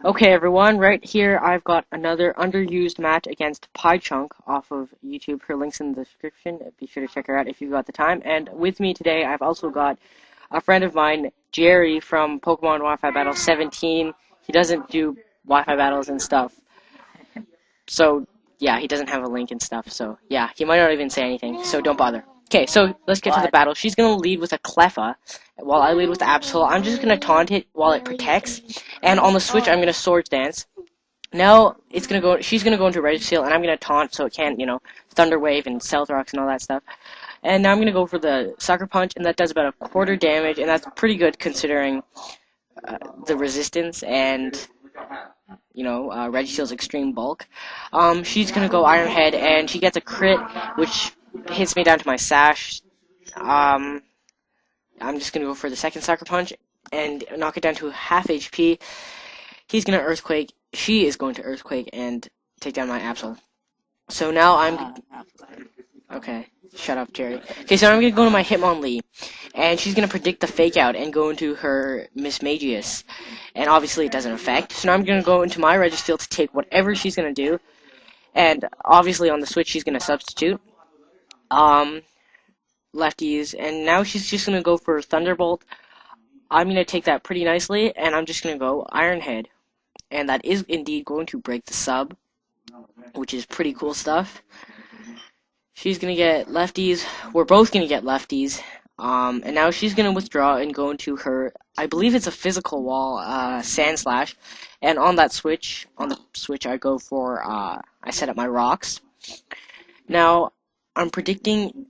Okay, everyone, right here I've got another underused match against PieChunk off of YouTube. Her link's in the description. Be sure to check her out if you've got the time. And with me today, I've also got a friend of mine, Jerry from Pokemon Wi-Fi Battle 17. He doesn't do Wi-Fi battles and stuff. So, yeah, he doesn't have a link and stuff. So, yeah, he might not even say anything. So don't bother. Okay, so let's get to the battle. She's going to lead with a Cleffa, while I lead with Absol. I'm just going to taunt it while it protects. And on the switch, I'm going to Swords Dance. Now it's gonna go. She's gonna go into Registeel, and I'm gonna taunt so it can't, Thunder Wave and Stealth Rocks and all that stuff. And now I'm gonna go for the Sucker Punch, and that does about a quarter damage, and that's pretty good considering the resistance and Registeel's extreme bulk. She's gonna go Iron Head, and she gets a crit, which hits me down to my sash. I'm just gonna go for the second Sucker Punch and knock it down to half HP. He's gonna Earthquake. She is going to Earthquake and take down my Absol. So now I'm... Okay, shut up, Jerry. Okay, so I'm going to go to my Hitmonlee, and she's going to predict the Fake Out and go into her Mismagius. And obviously it doesn't affect. So now I'm going to go into my Registeel to take whatever she's going to do. And obviously on the switch she's going to substitute. Lefties. And now she's just going to go for Thunderbolt. I'm going to take that pretty nicely, and I'm just going to go Iron Head. And that is indeed going to break the sub, which is pretty cool stuff. She's going to get lefties. We're both going to get lefties. And now she's going to withdraw and go into her, I believe it's a physical wall, Sand Slash. And on the switch I go for, I set up my rocks. Now, I'm predicting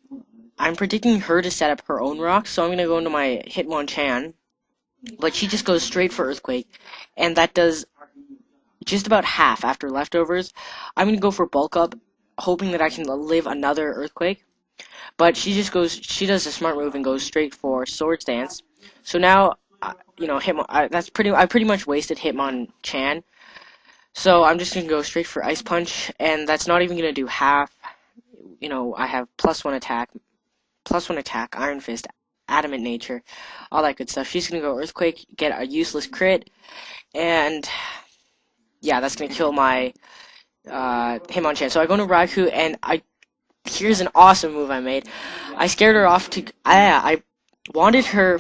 her to set up her own rocks, so I'm going to go into my Hitmonchan. But she just goes straight for Earthquake, and that does just about half after leftovers. I'm going to go for Bulk Up, hoping that I can live another Earthquake. But she does a smart move and goes straight for Swords Dance. So now, I pretty much wasted Hitmonchan. So I'm just going to go straight for Ice Punch, and that's not even going to do half. I have +1 attack, Iron Fist, Adamant Nature, all that good stuff. She's going to go Earthquake, get a useless crit, and yeah, that's going to kill my Hitmonchan. So I go to Raikou, and here's an awesome move I made. I scared her off I wanted her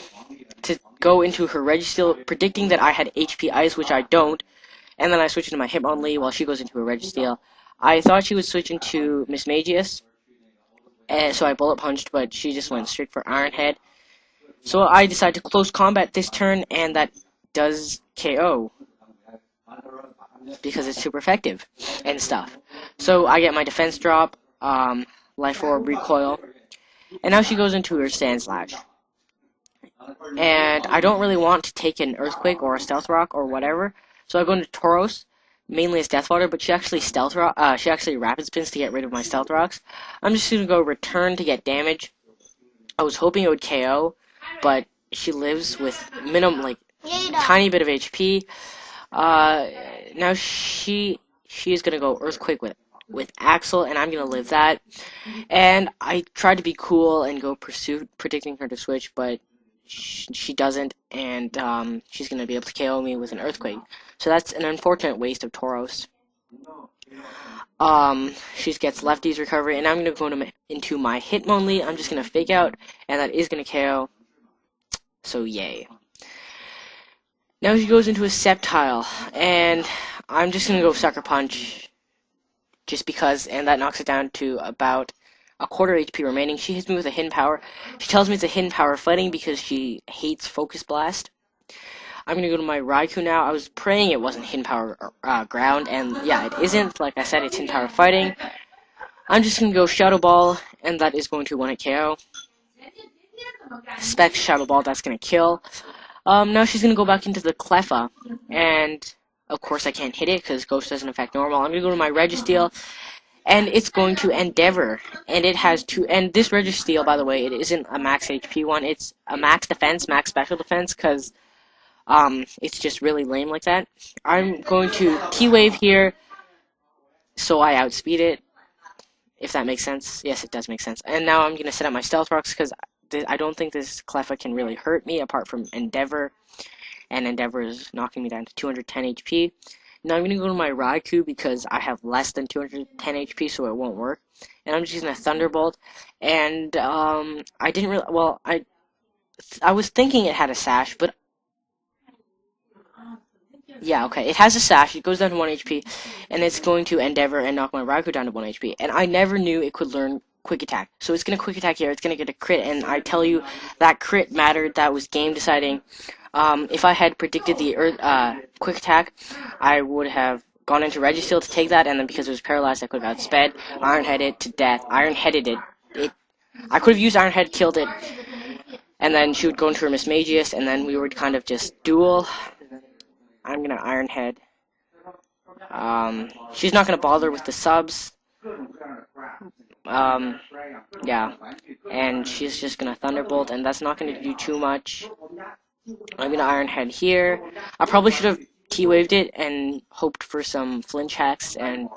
to go into her Registeel, predicting that I had HP Ice, which I don't, and then I switch into my Hitmonlee while she goes into her Registeel. I thought she would switch into Mismagius, and so I Bullet Punched, but she just went straight for Iron Head. So I decide to close combat this turn, and that does KO, because it's super effective and stuff. So I get my defense drop, Life Orb, Recoil, and now she goes into her Sand Slash. And I don't really want to take an Earthquake or a Stealth Rock or whatever, so I go into Tauros, mainly as Death Water, but she actually she actually Rapid Spins to get rid of my Stealth Rocks. I'm just gonna go Return to get damage. I was hoping it would KO, but she lives with tiny bit of HP. Now she is gonna go Earthquake with Axel, and I'm gonna live that. And I tried to be cool and go Pursuit, predicting her to switch, but she doesn't, and she's gonna be able to KO me with an Earthquake. So that's an unfortunate waste of Tauros. She gets Lefty's Recovery, and I'm gonna go into my Hitmonlee. I'm just gonna Fake Out, and that is gonna KO. So yay. Now she goes into a Sceptile, and I'm just gonna go Sucker Punch, just because, and that knocks it down to about a quarter HP remaining. She hits me with a Hidden Power. She tells me it's a Hidden Power fighting because she hates Focus Blast. I'm gonna go to my Raikou now. I was praying it wasn't Hidden Power Ground, and yeah, it isn't. Like I said, it's Hidden Power fighting. I'm just gonna go Shadow Ball, and that is going to 1-hit KO. Spec Shadow Ball, that's gonna kill. Now she's gonna go back into the Cleffa, and of course I can't hit it because Ghost doesn't affect normal. I'm gonna go to my Registeel, and it's going to Endeavor, and it has and this Registeel, by the way, it isn't a max HP one, it's a max defense, max special defense, because it's just really lame like that. I'm going to T-Wave here, so I outspeed it, if that makes sense. Yes, it does make sense. And now I'm gonna set up my Stealth Rocks, because I don't think this Cleffa can really hurt me apart from Endeavor. and Endeavor is knocking me down to 210 HP. Now I'm going to go to my Raikou because I have less than 210 HP, so it won't work. And I'm just using a Thunderbolt. And I didn't really, well, I was thinking it had a sash, but yeah, okay, it has a sash. It goes down to 1 HP, and it's going to Endeavor and knock my Raikou down to 1 HP. And I never knew it could learn Quick Attack. So it's going to Quick Attack here. It's going to get a crit, and I tell you, that crit mattered. That was game deciding. If I had predicted the Quick Attack, I would have gone into Registeel to take that, and then because it was paralyzed, I could have outsped, Ironhead it to death. Ironheaded it. I could have used Ironhead, killed it, and then she would go into her Mismagius, and then we would kind of just duel. I'm gonna Ironhead. She's not gonna bother with the subs. Yeah. And she's just gonna Thunderbolt, and that's not gonna do too much. I'm gonna Ironhead here. I probably should have T-waved it and hoped for some flinch hacks and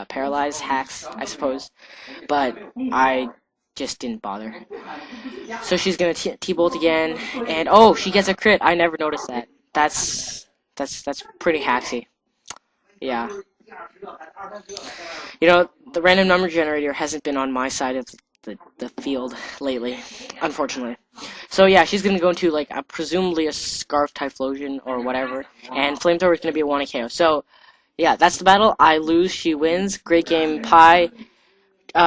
paralyze hacks, I suppose. But I just didn't bother. So she's gonna T-bolt again, and oh, she gets a crit. I never noticed that. That's pretty hacksy. Yeah. You know, the random number generator hasn't been on my side of the field lately, unfortunately. So yeah, she's gonna go into like presumably a Scarf Typhlosion or whatever, and Flamethrower is gonna be a 1 KO. So yeah, that's the battle. I lose, she wins. Great game, Pie.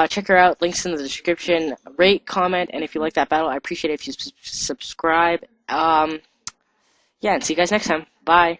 Check her out. Links in the description. Rate, comment, and if you like that battle, I appreciate it if you subscribe. Yeah, and see you guys next time. Bye.